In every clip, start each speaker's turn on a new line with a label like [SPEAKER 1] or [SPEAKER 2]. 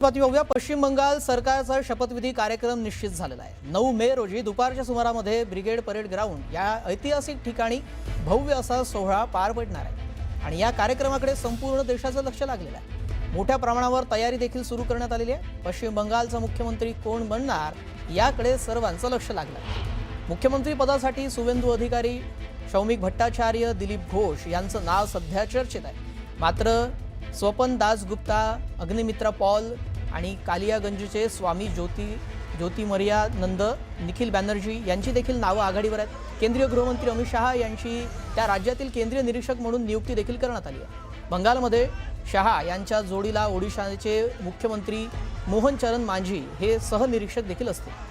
[SPEAKER 1] पाहूया. पश्चिम बंगाल सरकारचा शपथविधी कार्यक्रम निश्चित झालेला आहे. 9 मे रोजी दुपारच्या सुमारामध्ये ब्रिगेड परेड ग्राउंड या ऐतिहासिक ठिकाणी भव्य असा सोहळा पार पडणार आहे आणि या कार्यक्रमाकडे संपूर्ण देशाचं लक्ष लागलेलं आहे. मोठ्या प्रमाणावर तयारी देखील सुरू करण्यात आलेली आहे. पश्चिम बंगालचा मुख्यमंत्री कोण बनणार याकडे सर्वांचं लक्ष लागलं आहे. मुख्यमंत्री पदासाठी सुवेंदू अधिकारी, शौमिक भट्टाचार्य, दिलीप घोष यांचं नाव सध्या चर्चेत आहे. मात्र स्वपन दासगुप्ता, अग्निमित्रा पॉल आणि कालियागंजचे स्वामी ज्योतिमर्यानंद, निखिल बॅनर्जी यांची देखील नावं आघाडीवर आहेत. केंद्रीय गृहमंत्री अमित शहा यांची त्या राज्यातील केंद्रीय निरीक्षक म्हणून नियुक्ती देखील करण्यात आली आहे. बंगालमध्ये शहा यांच्या जोडीला ओडिशाचे मुख्यमंत्री मोहन चरण मांझी हे सहनिरीक्षक देखील असतील.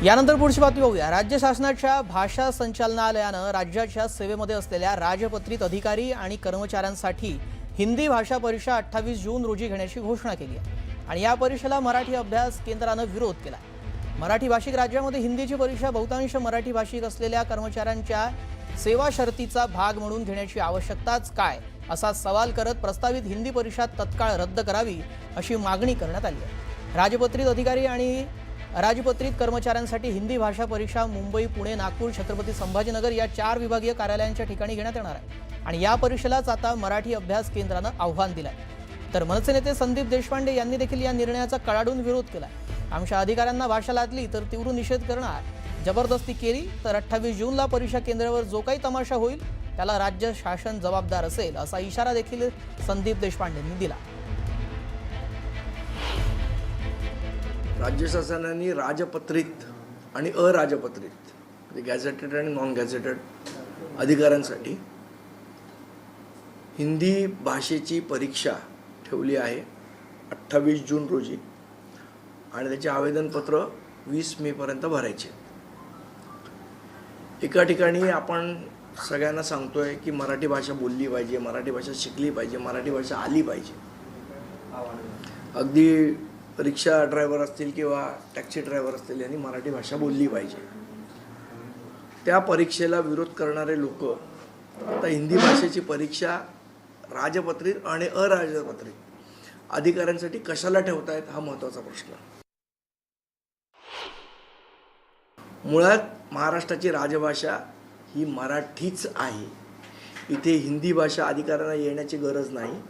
[SPEAKER 1] यानंतर पुढची बातमी बघूया. राज्य शासनाच्या भाषा संचालनालयानं राज्याच्या सेवेमध्ये असलेल्या राजपत्रित अधिकारी आणि कर्मचाऱ्यांसाठी हिंदी भाषा परीक्षा 28 जून रोजी घेण्याची घोषणा केली आहे आणि या परीक्षेला मराठी अभ्यास केंद्रानं विरोध केला. मराठी भाषिक राज्यामध्ये हिंदीची परीक्षा बहुतांश मराठी भाषिक असलेल्या कर्मचाऱ्यांच्या सेवा शर्तीचा भाग म्हणून घेण्याची आवश्यकताच काय, असा सवाल करत प्रस्तावित हिंदी परीक्षा तत्काळ रद्द करावी अशी मागणी करण्यात आली आहे. राजपत्रित अधिकारी आणि राजपत्रित कर्मचाऱ्यांसाठी हिंदी भाषा परीक्षा मुंबई, पुणे, नागपूर, छत्रपती संभाजीनगर या 4 विभागीय कार्यालयांच्या ठिकाणी घेण्यात येणार आहे आणि या परीक्षेलाच आता मराठी अभ्यास केंद्रानं आव्हान दिलं आहे. तर मनसे नेते संदीप देशपांडे यांनी देखील या निर्णयाचा कडाडून विरोध केला. आमच्या अधिकाऱ्यांना भाषा लादली तर तीव्र निषेध करणार, जबरदस्ती केली तर 28 जूनला परीक्षा केंद्रावर जो काही तमाशा होईल त्याला राज्य शासन जबाबदार असेल, असा इशारा देखील संदीप देशपांडेंनी दिला.
[SPEAKER 2] राज्य शासनाने राजपत्रित आणि अराजपत्रित म्हणजे गॅझेटेड आणि नॉन गॅझेटेड अधिकाऱ्यांसाठी हिंदी भाषेची परीक्षा ठेवली आहे 28 जून रोजी आणि त्याचे आवेदनपत्र 20 मे पर्यंत भरायचे. एका ठिकाणी आपण सगळ्यांना सांगतोय की मराठी भाषा बोलली पाहिजे, मराठी भाषा शिकली पाहिजे, मराठी भाषा आली पाहिजे. अगदी रिक्षा ड्रायव्हर असतील किंवा टॅक्सी ड्रायव्हर असतील यांनी मराठी भाषा बोलली पाहिजे. त्या परीक्षेला विरोध करणारे लोक आता हिंदी भाषेची परीक्षा राजपत्रित आणि अराजपत्रित अधिकाऱ्यांसाठी कशाला ठेवतायत हा महत्त्वाचा प्रश्न. मुळात महाराष्ट्राची राजभाषा ही मराठीच आहे. इथे हिंदी भाषा अधिकाऱ्यांना येण्याची गरज नाही.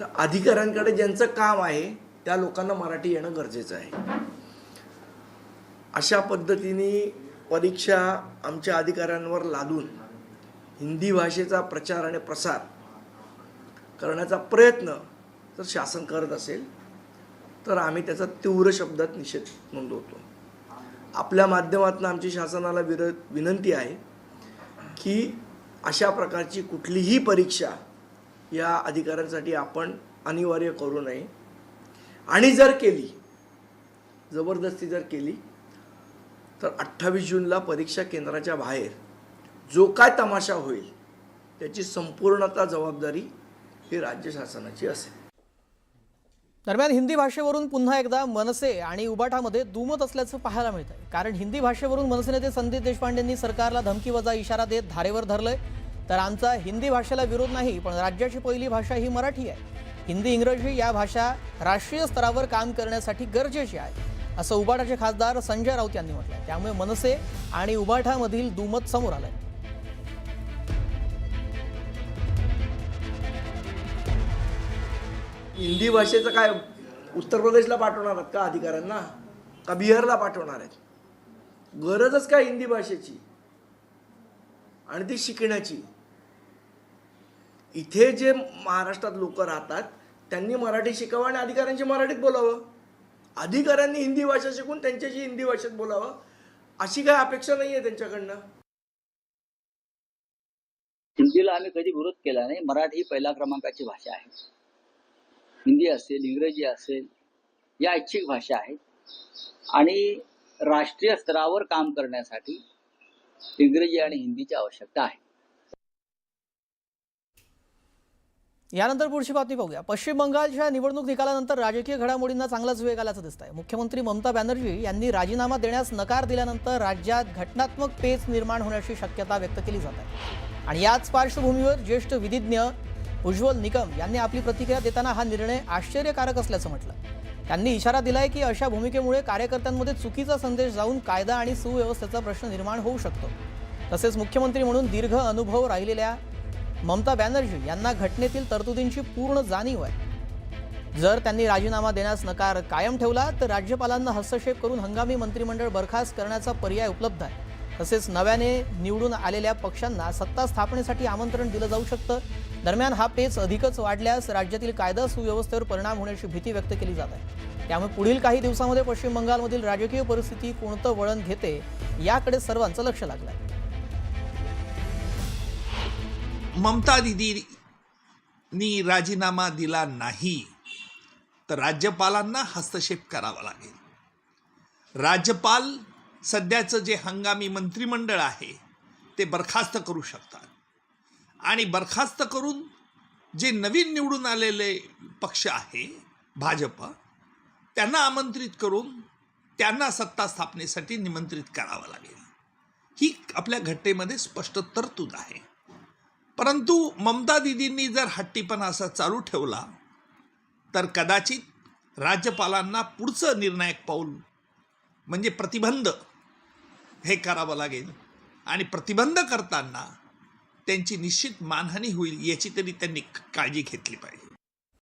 [SPEAKER 2] तर अधिकाऱ्यांकडे ज्यांचं काम आहे त्या लोकांना मराठी येणं गरजेचं आहे. अशा पद्धतीने परीक्षा आमच्या अधिकाऱ्यांवर लादून हिंदी भाषेचा प्रचार आणि प्रसार करण्याचा प्रयत्न जर शासन करत असेल तर आम्ही त्याचा तीव्र शब्दात निषेध नोंदवतो. आपल्या माध्यमातून आमची शासनाला विनंती आहे की अशा प्रकारची कुठलीही परीक्षा या अधिकाऱ्यांसाठी आपण अनिवार्य करू नये आणि जर केली, जबरदस्ती जर केली तर 28 जूनला परीक्षा केंद्राच्या बाहेर जो काय तमाशा होईल त्याची संपूर्णतः जबाबदारी ही राज्य शासनाची असेल.
[SPEAKER 1] दरम्यान हिंदी भाषेवरून पुन्हा एकदा मनसे आणि उबाठामध्ये दुमत असल्याचं पाहायला मिळतंय. कारण हिंदी भाषेवरून मनसे नेते संदीप देशपांडेंनी सरकारला धमकीवजा इशारा देत धारेवर धरलंय. तर आमचा हिंदी भाषेला विरोध नाही, पण राज्याची पहिली भाषा ही मराठी आहे. हिंदी, इंग्रजी या भाषा राष्ट्रीय स्तरावर काम करण्यासाठी गरजेची आहे, असं उबाठाचे खासदार संजय राऊत यांनी म्हटलंय. त्यामुळे मनसे आणि उबाठामधील दुमत समोर आलंय.
[SPEAKER 2] हिंदी भाषेचं काय उत्तर प्रदेशला पाठवणार आहेत का अधिकाऱ्यांना, का बिहारला पाठवणार आहेत? गरजच काय हिंदी भाषेची आणि ती शिकण्याची. इथे जे महाराष्ट्रात लोक राहतात त्यांनी मराठी शिकावं आणि अधिकाऱ्यांची मराठीत बोलावं. अधिकाऱ्यांनी हिंदी भाषा शिकून त्यांच्याशी हिंदी भाषेत बोलावं अशी काय अपेक्षा नाही आहे त्यांच्याकडनं.
[SPEAKER 3] हिंदीला आम्ही कधी विरोध केला नाही. मराठी ही पहिल्या क्रमांकाची भाषा आहे. हिंदी असेल, इंग्रजी असेल, या ऐच्छिक भाषा आहेत आणि राष्ट्रीय स्तरावर काम करण्यासाठी इंग्रजी आणि हिंदीची आवश्यकता आहे.
[SPEAKER 1] यानंतर पुढची बातमी पाहूया. पश्चिम बंगालच्या निवडणूक निकालानंतर राजकीय घडामोडींना चांगलाच वेग आल्याचं दिसतंय. मुख्यमंत्री ममता बॅनर्जी यांनी राजीनामा देण्यास नकार दिल्यानंतर राज्यात घटनात्मक पेच निर्माण होण्याची शक्यता व्यक्त केली जात आहे. आणि याच पार्श्वभूमीवर ज्येष्ठ विधिज्ञ उज्ज्वल निकम यांनी आपली प्रतिक्रिया देताना हा निर्णय आश्चर्यकारक असल्याचं म्हटलं. त्यांनी इशारा दिलाय की अशा भूमिकेमुळे कार्यकर्त्यांमध्ये चुकीचा संदेश जाऊन कायदा आणि सुव्यवस्थेचा प्रश्न निर्माण होऊ शकतो. तसेच मुख्यमंत्री म्हणून दीर्घ अनुभव राहिलेल्या ममता बॅनर्जी यांना घटनेतील तरतुदींची पूर्ण जाणीव आहे. जर त्यांनी राजीनामा देण्यास नकार कायम ठेवला तर राज्यपालांना हस्तक्षेप करून हंगामी मंत्रिमंडळ बरखास्त करण्याचा पर्याय उपलब्ध आहे. तसेच नव्याने निवडून आलेल्या पक्षांना सत्ता स्थापनेसाठी आमंत्रण दिलं जाऊ शकतं. दरम्यान हा पेच अधिकच वाढल्यास राज्यातील कायदा सुव्यवस्थेवर परिणाम होण्याची भीती व्यक्त केली जात आहे. त्यामुळे पुढील काही दिवसांमध्ये पश्चिम बंगालमधील राजकीय परिस्थिती कोणतं वळण घेते याकडे सर्वांचं लक्ष लागलं आहे.
[SPEAKER 4] ममता दीदींनी राजीनामा दिला नाही तर राज्यपालांना हस्तक्षेप करावा लागेल. राज्यपाल सध्याचं जे हंगामी मंत्रिमंडळ आहे ते बरखास्त करू शकतात आणि बरखास्त करून जे नवीन निवडून आलेले पक्ष आहे भाजप त्यांना आमंत्रित करून त्यांना सत्ता स्थापनेसाठी निमंत्रित करावं लागेल. ही आपल्या घटनेमध्ये स्पष्ट तरतूद आहे. परंतु ममता दीदींनी जर हट्टीपणा असा चालू ठेवला तर कदाचित राज्यपालांना पुढचं निर्णायक पाऊल म्हणजे प्रतिबंध हे करावं लागेल आणि प्रतिबंध करताना त्यांची निश्चित मानहानी होईल याची तरी त्यांनी काळजी घेतली पाहिजे.